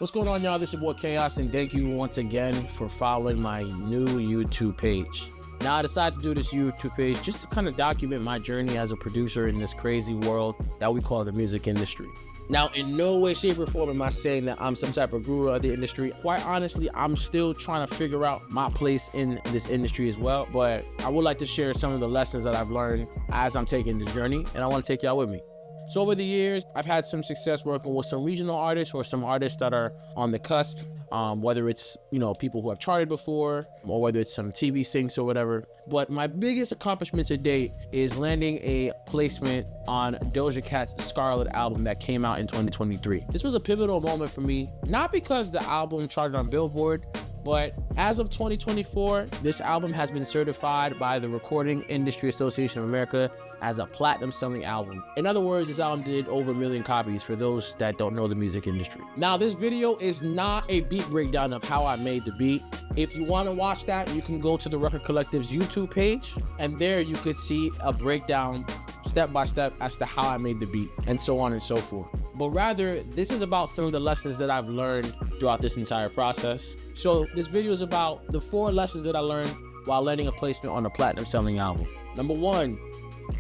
What's going on, y'all? This is your boy Chaos, and thank you once again for following my new YouTube page. Now, I decided to do this YouTube page just to kind of document my journey as a producer in this crazy world that we call the music industry. Now, in no way, shape, or form am I saying that I'm some type of guru of the industry. Quite honestly, I'm still trying to figure out my place in this industry as well. But I would like to share some of the lessons that I've learned as I'm taking this journey, and I want to take y'all with me. So over the years, I've had some success working with some regional artists or some artists that are on the cusp, whether it's, people who have charted before or whether it's some TV syncs or whatever. But my biggest accomplishment to date is landing a placement on Doja Cat's Scarlet album that came out in 2023. This was a pivotal moment for me, not because the album charted on Billboard, but as of 2024, this album has been certified by the Recording Industry Association of America as a platinum selling album. In other words, this album did over 1 million copies for those that don't know the music industry. Now, this video is not a beat breakdown of how I made the beat. If you want to watch that, you can go to the Record Collective's YouTube page, and there you could see a breakdown step by step as to how I made the beat and so on and so forth. But rather, this is about some of the lessons that I've learned throughout this entire process. So this video is about the 4 lessons that I learned while landing a placement on a platinum selling album. Number 1,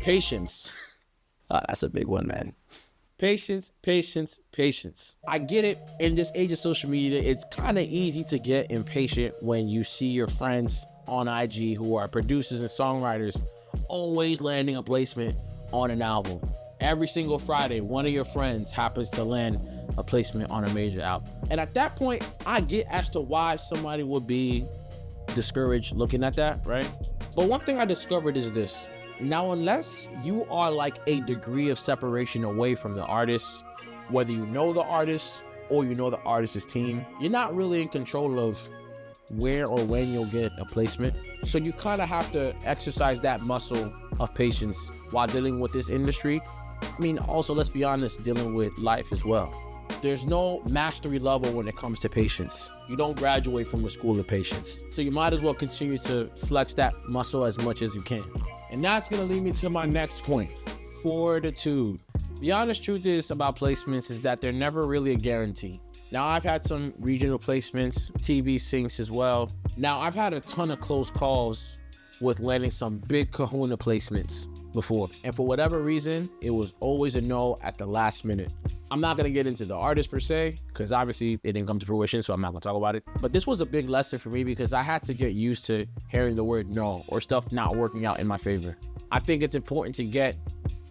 patience. That's a big one, man. Patience, patience, patience. I get it. In this age of social media, it's kind of easy to get impatient when you see your friends on IG who are producers and songwriters always landing a placement on an album. Every single Friday, one of your friends happens to land a placement on a major album. And at that point, I get as to why somebody would be discouraged looking at that, right? But one thing I discovered is this. Now, unless you are like a degree of separation away from the artist, whether you know the artist or you know the artist's team, you're not really in control of where or when you'll get a placement. So you kind of have to exercise that muscle of patience while dealing with this industry. I mean, also, let's be honest, dealing with life as well. There's no mastery level when it comes to patience. You don't graduate from a school of patience. So you might as well continue to flex that muscle as much as you can. And that's gonna lead me to my next point, fortitude. The honest truth is about placements is that they're never really a guarantee. Now, I've had some regional placements, TV syncs as well. Now, I've had a ton of close calls with landing some big kahuna placements before. And for whatever reason, it was always a no at the last minute. I'm not gonna get into the artist per se, because obviously it didn't come to fruition, so I'm not gonna talk about it. But this was a big lesson for me because I had to get used to hearing the word no or stuff not working out in my favor. I think it's important to get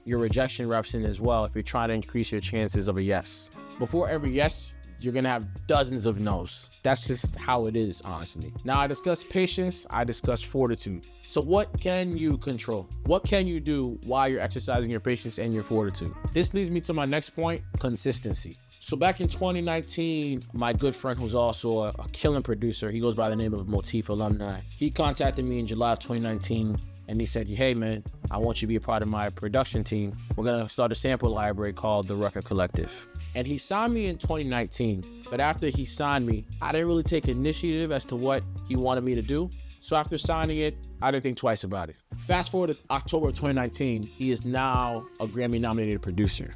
your rejection reps in as well if you're trying to increase your chances of a yes. Before every yes, you're gonna have dozens of no's. That's just how it is, honestly. Now, I discussed patience, I discussed fortitude. So what can you control? What can you do while you're exercising your patience and your fortitude? This leads me to my next point, consistency. So back in 2019, my good friend who's also a killing producer, he goes by the name of Motif Alumni. He contacted me in July of 2019 and he said, hey man, I want you to be a part of my production team. We're gonna start a sample library called the Record Collective. And he signed me in 2019, but after he signed me, I didn't really take initiative as to what he wanted me to do. So after signing it, I didn't think twice about it. Fast forward to October of 2019, he is now a Grammy-nominated producer.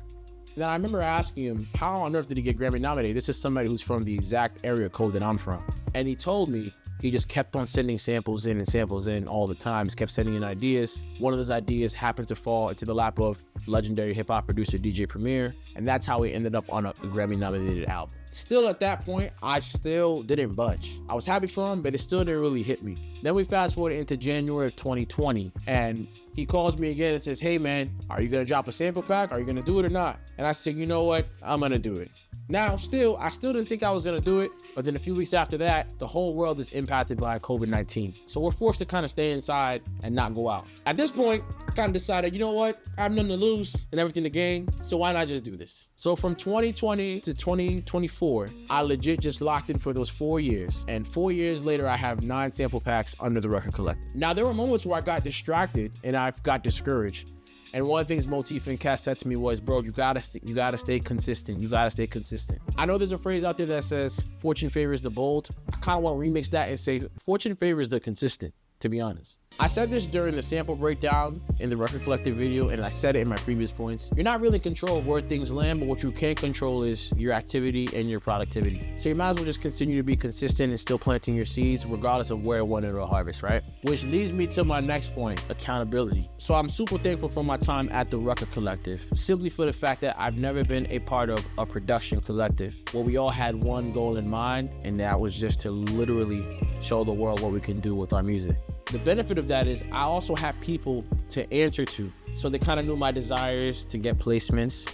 Then I remember asking him, how on earth did he get Grammy nominated? This is somebody who's from the exact area code that I'm from. And he told me he just kept on sending samples in all the time. He kept sending in ideas. One of those ideas happened to fall into the lap of legendary hip hop producer DJ Premier. And that's how he ended up on a Grammy nominated album. Still at that point, I still didn't budge. I was happy for him, but it still didn't really hit me. Then we fast forward into January of 2020, and he calls me again and says, hey man, are you gonna drop a sample pack? Are you gonna do it or not? And I said, you know what? I'm gonna do it. Now, I still didn't think I was gonna do it, but then a few weeks after that, the whole world is impacted by COVID-19. So we're forced to kind of stay inside and not go out. At this point, I kind of decided, you know what? I have nothing to lose and everything to gain, so why not just do this? So from 2020 to 2024, I legit just locked in for those 4 years. And 4 years later, I have 9 sample packs under the Record Collective. Now, there were moments where I got distracted and I got discouraged. And one of the things Motif and Cass said to me was, bro, you gotta stay consistent. You gotta stay consistent. I know there's a phrase out there that says, fortune favors the bold. I kind of want to remix that and say, fortune favors the consistent. to be honest. I said this during the sample breakdown in the Record Collective video, and I said it in my previous points. You're not really in control of where things land, but what you can control is your activity and your productivity. So you might as well just continue to be consistent and still planting your seeds regardless of where one it'll harvest, right? Which leads me to my next point, accountability. So I'm super thankful for my time at the Record Collective, simply for the fact that I've never been a part of a production collective where we all had one goal in mind, and that was just to literally show the world what we can do with our music. The benefit of that is I also have people to answer to, so they kind of knew my desires to get placements,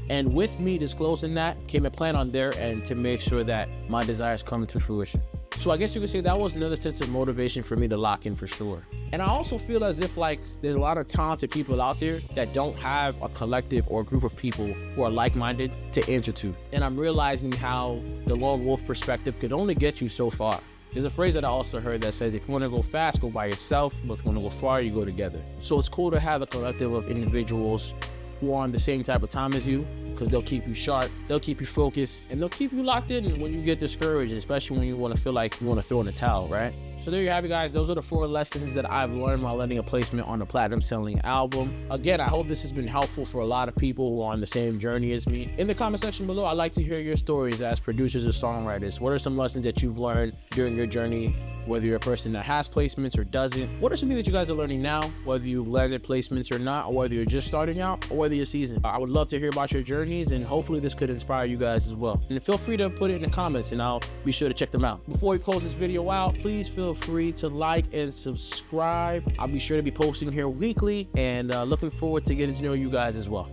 and with me disclosing that came a plan on their end to make sure that my desires come to fruition. So I guess you could say that was another sense of motivation for me to lock in for sure. And I also feel as if like there's a lot of talented people out there that don't have a collective or a group of people who are like-minded to answer to. And I'm realizing how the lone wolf perspective could only get you so far. There's a phrase that I also heard that says, if you want to go fast, go by yourself, but if you want to go far, you go together. So it's cool to have a collective of individuals who are on the same type of time as you, because they'll keep you sharp, they'll keep you focused, and they'll keep you locked in when you get discouraged, especially when you want to feel like you want to throw in the towel, right? So there you have it, guys. Those are the 4 lessons that I've learned while landing a placement on a platinum selling album. Again, I hope this has been helpful for a lot of people who are on the same journey as me. In the comment section below, I'd like to hear your stories as producers or songwriters. What are some lessons that you've learned during your journey? Whether you're a person that has placements or doesn't, what are some things that you guys are learning now, whether you've landed placements or not, or whether you're just starting out, or whether you're seasoned? I would love to hear about your journeys, and hopefully this could inspire you guys as well. And feel free to put it in the comments, and I'll be sure to check them out. Before we close this video out, please feel free to like and subscribe. I'll be sure to be posting here weekly, and looking forward to getting to know you guys as well.